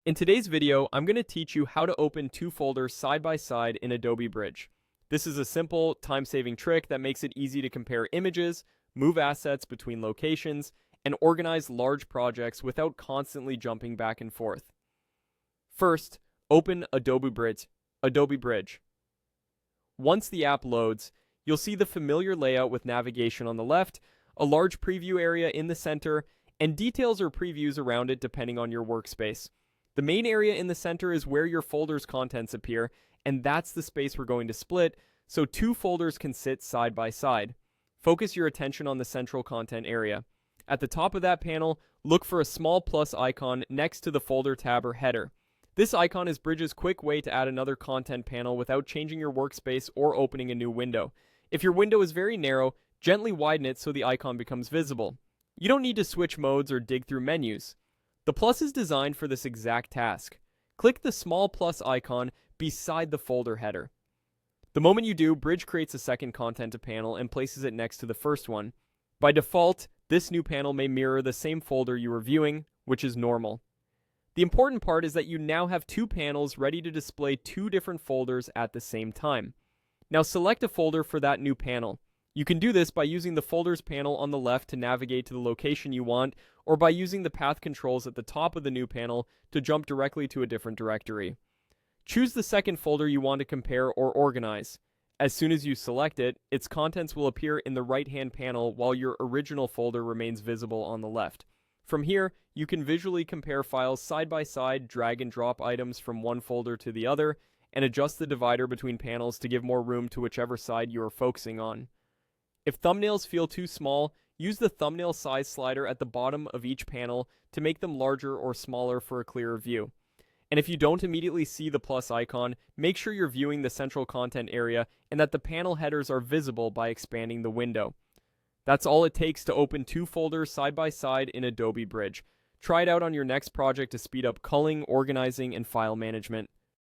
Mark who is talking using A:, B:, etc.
A: In today's video, I'm going to teach you how to open two folders side by side in Adobe Bridge. This is a simple, time-saving trick that makes it easy to compare images, move assets between locations, and organize large projects without constantly jumping back and forth. First, open Adobe Bridge. Once the app loads, you'll see the familiar layout with navigation on the left, a large preview area in the center, and details or previews around it depending on your workspace. The main area in the center is where your folder's contents appear, and that's the space we're going to split, so two folders can sit side by side. Focus your attention on the central content area. At the top of that panel, look for a small plus icon next to the folder tab or header. This icon is Bridge's quick way to add another content panel without changing your workspace or opening a new window. If your window is very narrow, gently widen it so the icon becomes visible. You don't need to switch modes or dig through menus. The plus is designed for this exact task. Click the small plus icon beside the folder header. The moment you do, Bridge creates a second content panel and places it next to the first one. By default, this new panel may mirror the same folder you were viewing, which is normal. The important part is that you now have two panels ready to display two different folders at the same time. Now select a folder for that new panel. You can do this by using the Folders panel on the left to navigate to the location you want, or by using the path controls at the top of the new panel to jump directly to a different directory. Choose the second folder you want to compare or organize. As soon as you select it, its contents will appear in the right-hand panel while your original folder remains visible on the left. From here, you can visually compare files side by side, drag and drop items from one folder to the other, and adjust the divider between panels to give more room to whichever side you are focusing on. If thumbnails feel too small, use the thumbnail size slider at the bottom of each panel to make them larger or smaller for a clearer view. And if you don't immediately see the plus icon, make sure you're viewing the central content area and that the panel headers are visible by expanding the window. That's all it takes to open two folders side by side in Adobe Bridge. Try it out on your next project to speed up culling, organizing, and file management.